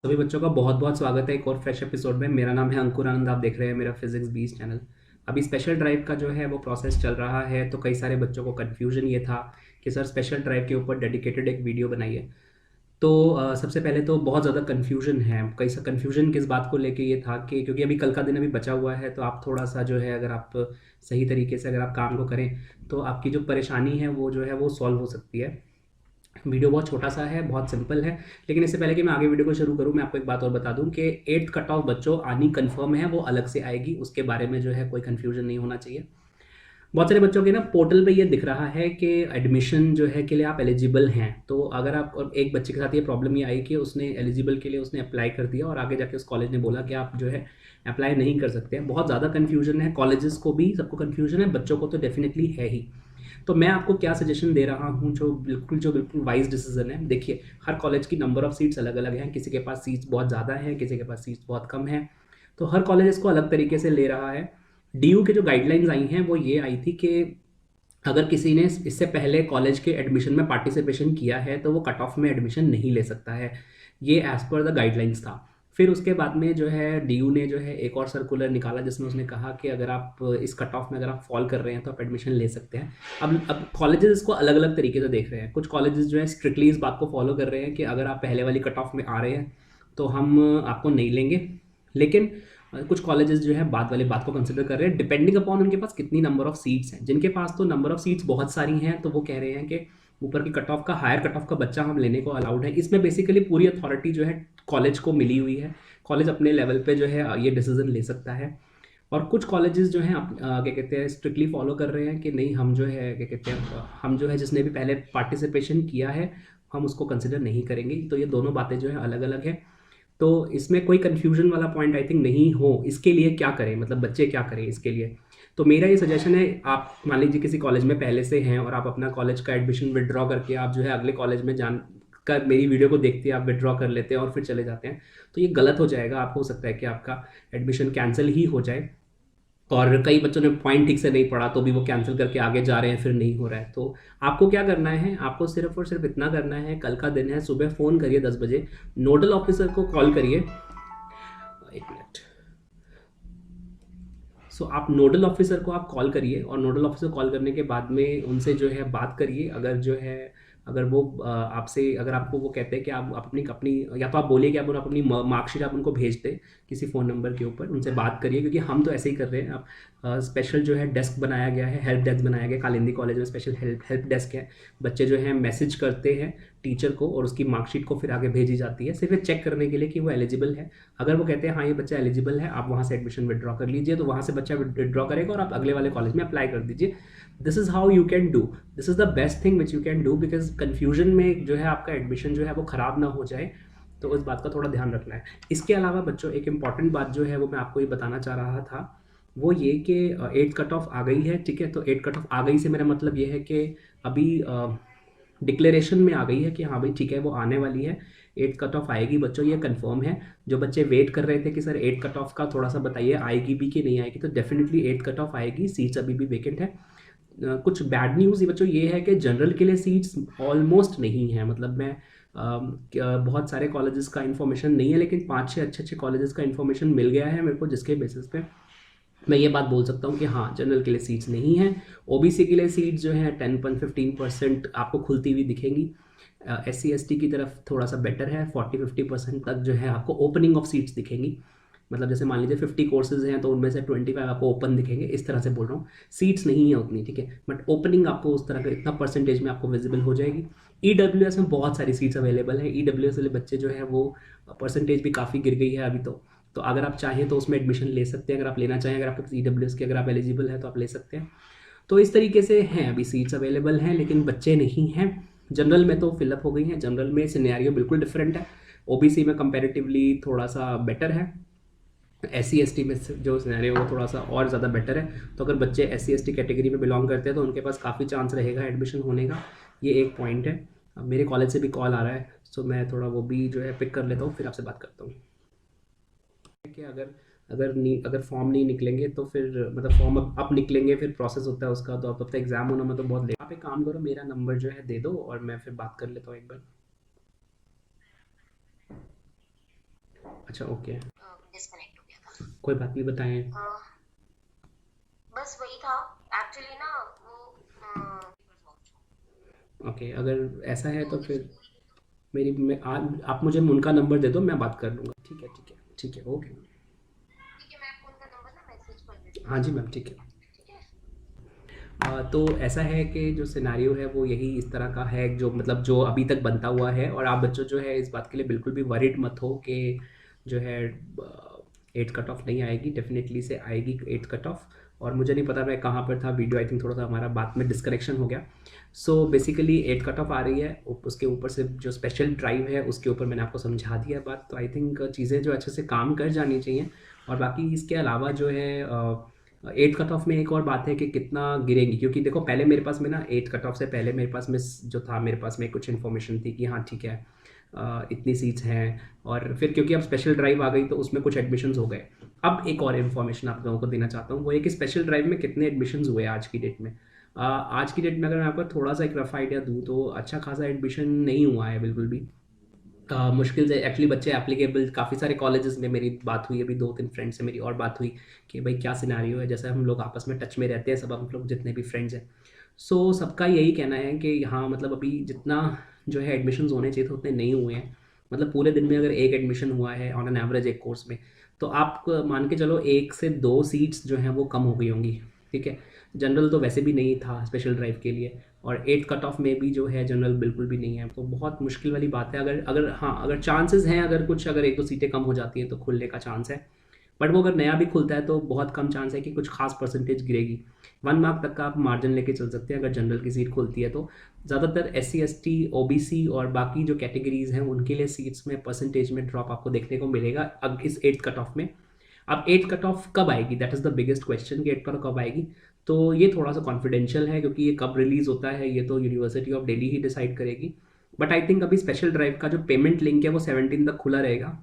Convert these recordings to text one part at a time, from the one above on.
सभी बच्चों का बहुत बहुत स्वागत है एक और फ्रेश एपिसोड में। मेरा नाम है अंकुर आनंद, आप देख रहे हैं मेरा फिजिक्स 20 चैनल। अभी स्पेशल ड्राइव का जो है वो प्रोसेस चल रहा है, तो कई सारे बच्चों को कन्फ्यूजन ये था कि सर स्पेशल ड्राइव के ऊपर डेडिकेटेड एक वीडियो बनाइए। तो सबसे पहले तो बहुत ज़्यादा कन्फ्यूजन है। कई सा कन्फ्यूजन किस बात को लेके ये था कि क्योंकि अभी कल का दिन अभी बचा हुआ है, तो आप थोड़ा सा जो है अगर आप सही तरीके से अगर आप काम को करें तो आपकी जो परेशानी है वो जो है वो सॉल्व हो सकती है। वीडियो बहुत छोटा सा है, बहुत सिंपल है। लेकिन इससे पहले कि मैं आगे वीडियो को शुरू करूं, मैं आपको एक बात और बता दूं कि 8th कट ऑफ बच्चों आनी कंफर्म है, वो अलग से आएगी, उसके बारे में जो है कोई कंफ्यूजन नहीं होना चाहिए। बहुत सारे बच्चों के ना पोर्टल पे ये दिख रहा है कि एडमिशन जो है के लिए आप एलिजिबल हैं। तो अगर आप, और एक बच्चे के साथ ये प्रॉब्लम ये आई कि उसने एलिजिबल के लिए उसने अप्लाई कर दिया और आगे जाके उस कॉलेज ने बोला कि आप जो है अप्लाई नहीं कर सकते हैं। बहुत ज़्यादा कन्फ्यूजन है, कॉलेजेस को भी सबको कन्फ्यूजन है, बच्चों को तो डेफिनेटली है ही। तो मैं आपको क्या सजेशन दे रहा हूँ जो बिल्कुल वाइज डिसीजन है। देखिए, हर कॉलेज की नंबर ऑफ सीट्स अलग अलग हैं, किसी के पास सीट्स बहुत ज़्यादा हैं, किसी के पास सीट्स बहुत कम हैं। तो हर कॉलेज इसको अलग तरीके से ले रहा है। डीयू के जो गाइडलाइंस आई हैं वो ये आई थी कि अगर किसी ने इससे पहले कॉलेज के एडमिशन में पार्टिसिपेशन किया है तो वो कट ऑफ में एडमिशन नहीं ले सकता है। ये एज पर द गाइडलाइंस था। फिर उसके बाद में जो है डीयू ने जो है एक और सर्कुलर निकाला जिसमें उसने कहा कि अगर आप इस कट ऑफ में अगर आप फॉल कर रहे हैं तो आप एडमिशन ले सकते हैं। अब कॉलेजेस इसको अलग अलग तरीके से देख रहे हैं। कुछ कॉलेजेस जो है स्ट्रिक्टली इस बात को फॉलो कर रहे हैं कि अगर आप पहले वाली कट ऑफ में आ रहे हैं तो हम आपको नहीं लेंगे। लेकिन कुछ कॉलेजेस जो है बाद वाले बात को कंसिडर कर रहे हैं, डिपेंडिंग अपॉन उनके पास कितनी नंबर ऑफ सीट्स हैं। जिनके पास तो नंबर ऑफ सीट्स बहुत सारी हैं तो वो कह रहे हैं कि ऊपर की कट ऑफ का, हायर कट ऑफ का बच्चा हम लेने को अलाउड है। इसमें बेसिकली पूरी अथॉरिटी जो है कॉलेज को मिली हुई है। कॉलेज अपने लेवल पे जो है ये डिसीजन ले सकता है। और कुछ कॉलेजेस जो हैं क्या कहते हैं स्ट्रिक्टली फॉलो कर रहे हैं कि नहीं, हम जो है क्या कहते हैं, हम जो है जिसने भी पहले पार्टिसिपेशन किया है हम उसको कंसिडर नहीं करेंगे। तो ये दोनों बातें जो है अलग अलग है। तो इसमें कोई कंफ्यूजन वाला पॉइंट आई थिंक नहीं हो। इसके लिए क्या करें, मतलब बच्चे क्या करें इसके लिए। तो मेरा ये सजेशन है, आप मान लीजिए किसी कॉलेज में पहले से हैं और आप अपना कॉलेज का एडमिशन विड्रॉ करके आप जो है अगले कॉलेज में जान कर मेरी वीडियो को देखते हैं, आप विड्रॉ कर लेते हैं और फिर चले जाते हैं, तो ये गलत हो जाएगा। आप, हो सकता है कि आपका एडमिशन कैंसिल ही हो जाए। और कई बच्चों ने पॉइंट ठीक से नहीं पढ़ा तो भी वो कैंसिल करके आगे जा रहे हैं, फिर नहीं हो रहा है। तो आपको क्या करना है, आपको सिर्फ और सिर्फ इतना करना है, कल का दिन है, सुबह फ़ोन करिए 10 बजे, नोडल ऑफिसर को कॉल करिए। एक मिनट। आप नोडल ऑफिसर को आप कॉल करिए और नोडल ऑफिसर कॉल करने के बाद में उनसे जो है बात करिए। अगर जो है, अगर वो आपसे, अगर आपको वो कहते हैं कि आप अपनी अपनी, या तो आप बोलिए कि आप अपनी मार्कशीट आप उनको भेज दें किसी फ़ोन नंबर के ऊपर, उनसे बात करिए। क्योंकि हम तो ऐसे ही कर रहे हैं। आप स्पेशल जो है डेस्क बनाया गया है, हेल्प डेस्क बनाया गया कालिंदी कॉलेज में, स्पेशल हेल्प डेस्क है। बच्चे जो हैं मैसेज करते हैं टीचर को और उसकी मार्कशीट को फिर आगे भेजी जाती है, सिर्फ चेक करने के लिए कि वो एलिजिबल है। अगर वो कहते हैं हाँ ये बच्चा एलिजिबल है, आप वहाँ से एडमिशन विड्रॉ कर लीजिए, तो वहाँ से बच्चा विड्रॉ करेगा और आप अगले वाले कॉलेज में अप्लाई कर दीजिए। This is how you can do, this is the best thing which you can do, because confusion में जो है आपका एडमिशन जो है वो ख़राब ना हो जाए। तो इस बात का थोड़ा ध्यान रखना है। इसके अलावा बच्चों एक इंपॉर्टेंट बात जो है वो मैं आपको ये बताना चाह रहा था, वो ये कि 8th कट ऑफ आ गई है, ठीक है। तो 8th कट ऑफ आ गई से मेरा मतलब ये है कि अभी डिक्लेरेशन में आ गई है कि हाँ भाई ठीक है वो आने वाली है। 8th कट ऑफ आएगी बच्चों, ये कंफर्म है। जो बच्चे वेट कर रहे थे कि सर 8th कट ऑफ का थोड़ा सा बताइए आएगी भी कि नहीं आएगी, तो डेफिनेटली 8th कट ऑफ आएगी। सीट्स अभी भी वेकेंट है। कुछ बैड न्यूज़ ये बच्चों ये है कि जनरल के लिए सीट्स ऑलमोस्ट नहीं है। मतलब मैं बहुत सारे कॉलेजेस का इन्फॉर्मेशन नहीं है, लेकिन 5-6 अच्छे अच्छे कॉलेजेस का इन्फॉर्मेशन मिल गया है मेरे को, जिसके बेसिस पे मैं ये बात बोल सकता हूँ कि हाँ जनरल के लिए सीट्स नहीं हैं। ओबीसी के लिए सीट्स जो हैं 10-15% आपको खुलती हुई दिखेंगी। SC ST की तरफ थोड़ा सा बेटर है, 40-50% तक जो है आपको ओपनिंग ऑफ सीट्स दिखेंगी। मतलब जैसे मान लीजिए 50 कोर्सेज हैं तो उनमें से 25 आपको ओपन दिखेंगे, इस तरह से बोल रहा हूँ। सीट्स नहीं है उतनी, ठीक है, बट ओपनिंग आपको उस तरह का इतना परसेंटेज में आपको विजिबल हो जाएगी। EWS में बहुत सारी सीट्स अवेलेबल है। EWS वाले बच्चे जो है वो परसेंटेज भी काफ़ी गिर गई है अभी तो अगर आप चाहें तो उसमें एडमिशन ले सकते हैं। अगर आप लेना चाहें, अगर आपके पास EWS की, अगर आप एलिजिबल है तो आप ले सकते हैं। तो इस तरीके से हैं, अभी सीट्स अवेलेबल हैं लेकिन बच्चे नहीं हैं। जनरल में तो फिलअप हो गई हैं। जनरल में सिनेरियो बिल्कुल डिफरेंट है। ओबीसी में कंपैरेटिवली थोड़ा सा बेटर है। SC ST में जो सिनेरियो वो थोड़ा सा और ज़्यादा बेटर है। तो अगर बच्चे SC ST कैटेगरी में बिलोंग करते हैं तो उनके पास काफ़ी चांस रहेगा एडमिशन होने का। ये एक पॉइंट है। अब मेरे कॉलेज से भी कॉल आ रहा है, सो मैं थोड़ा वो भी जो है पिक कर लेता हूँ, फिर आपसे बात करता हूँ। कि अगर फॉर्म नहीं निकलेंगे तो फिर, मतलब फॉर्म अब निकलेंगे, फिर प्रोसेस होता है उसका, तो अब तक एग्जाम होने में तो बहुत लेट। आप एक काम करो, मेरा नंबर जो है दे दो और मैं फिर बात कर लेता हूँ एक बार। अच्छा, ओके। डिस्कनेक्ट हो गया था। कोई बात नहीं, बताएँ। अ, बस वही था एक्चुअली ना वो ओके, अगर ऐसा है तो तो फिर स्कूल मेरी मैं आप मुझे उनका नंबर दे दो, मैं बात कर लूँगा। ठीक है, ठीक है, ठीक है, ओके। ठीक है, मैं आपको उनका नंबर ना मैसेज कर देती हूँ हाँ जी आपको। मैम, ठीक है। ठीक है। तो ऐसा है कि जो सिनेरियो है वो यही इस तरह का है, जो मतलब जो अभी तक बनता हुआ है, और आप बच्चों जो है इस बात के लिए बिल्कुल भी वरीड मत हो कि जो है 8 कट ऑफ नहीं आएगी, डेफिनेटली से आएगी 8 कट ऑफ। और मुझे नहीं पता मैं कहाँ पर था, वीडियो आई थिंक थोड़ा सा हमारा बात में डिस्कनेक्शन हो गया। सो बेसिकली 8 कट ऑफ आ रही है, उसके ऊपर से जो स्पेशल ड्राइव है उसके ऊपर मैंने आपको समझा दिया बात, तो आई थिंक चीज़ें जो अच्छे से काम कर जानी चाहिए। और बाकी इसके अलावा जो है 8 कट ऑफ में एक और बात है कि कितना गिरेंगी, क्योंकि देखो पहले मेरे पास में ना 8 कट ऑफ से पहले मेरे पास में जो था, मेरे पास में कुछ इन्फॉर्मेशन थी कि हाँ ठीक है, इतनी सीट्स हैं। और फिर क्योंकि अब स्पेशल ड्राइव आ गई तो उसमें कुछ एडमिशन्स हो गए। अब एक और इन्फॉर्मेशन आप लोगों को देना चाहता हूँ, वो ये कि स्पेशल ड्राइव में कितने एडमिशन्स हुए आज की डेट में। आज की डेट में अगर मैं आपको थोड़ा सा एक रफ आइडिया दूँ तो अच्छा खासा एडमिशन नहीं हुआ है बिल्कुल भी। मुश्किल से एक्चुअली बच्चे एप्लीकेबल, काफ़ी सारे कॉलेजेस में मेरी बात हुई, अभी 2-3 फ्रेंड से मेरी और बात हुई कि भाई क्या सिनेरियो है, जैसे हम लोग आपस में टच में रहते हैं सब, हम लोग जितने भी फ्रेंड्स हैं। सो सबका यही कहना है कि हाँ मतलब अभी जितना जो है एडमिशन्स होने चाहिए थे उतने नहीं हुए हैं। मतलब पूरे दिन में अगर एक एडमिशन हुआ है ऑन एन एवरेज एक कोर्स में, तो आप मान के चलो 1 से 2 सीट्स जो हैं वो कम हो गई होंगी। ठीक है, जनरल तो वैसे भी नहीं था स्पेशल ड्राइव के लिए, और 8 कट ऑफ में भी जो है जनरल बिल्कुल भी नहीं है, तो बहुत मुश्किल वाली बात है। अगर अगर हाँ अगर चांसेस हैं, अगर कुछ अगर 1-2 सीटें कम हो जाती हैं तो खुलने का चांस है। बट वो अगर नया भी खुलता है तो बहुत कम चांस है कि कुछ खास परसेंटेज गिरेगी। 1 मार्क तक का आप मार्जिन लेके चल सकते हैं अगर जनरल की सीट खुलती है तो। ज़्यादातर SC ST OBC और बाकी जो कैटेगरीज़ हैं उनके लिए सीट्स में परसेंटेज में ड्रॉप आपको देखने को मिलेगा अब इस 8 कट ऑफ में। अब 8 कट ऑफ कब आएगी, that is the biggest question कि 8 कट ऑफ कब आएगी। तो ये थोड़ा सा कॉन्फिडेंशियल है, क्योंकि ये कब रिलीज़ होता है ये तो university of Delhi he decide करेगी। बट आई थिंक अभी स्पेशल ड्राइव का जो पेमेंट लिंक है वो 17 तक खुला रहेगा,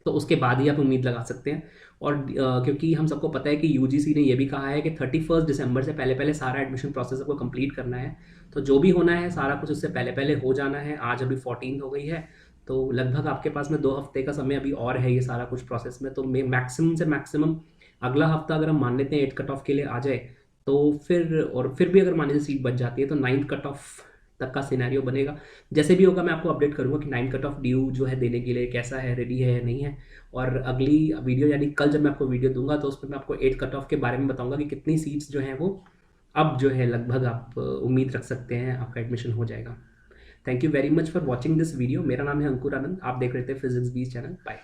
तो उसके बाद ही आप उम्मीद लगा सकते हैं। और क्योंकि हम सबको पता है कि यूजीसी ने ये भी कहा है कि 31 दिसंबर से पहले पहले सारा एडमिशन प्रोसेस आपको कंप्लीट करना है। तो जो भी होना है सारा कुछ उससे पहले पहले हो जाना है। आज अभी 14 हो गई है, तो लगभग आपके पास में 2 हफ्ते का समय अभी और है ये सारा कुछ प्रोसेस में। तो मैक्सिमम से मैक्सिमम अगला हफ्ता अगर हम मान लेते हैं 8 कट ऑफ के लिए आ जाए, तो फिर और फिर भी अगर मान लीजिए सीट बच जाती है तो 9 कट ऑफ तक का सिनेरियो बनेगा। जैसे भी होगा मैं आपको अपडेट करूंगा कि 9 कट ऑफ ड्यू जो है देने के लिए कैसा है, रेडी है या नहीं है। और अगली वीडियो यानी कल जब मैं आपको वीडियो दूंगा तो उसमें मैं आपको 8 कट ऑफ के बारे में बताऊंगा कि कितनी सीट्स जो हैं वो अब जो है लगभग आप उम्मीद रख सकते हैं आपका एडमिशन हो जाएगा। Thank you very much for watching this video. मेरा नाम है अंकुर आनंद, आप देख रहे थे फिजिक्स 20 चैनल। बाय।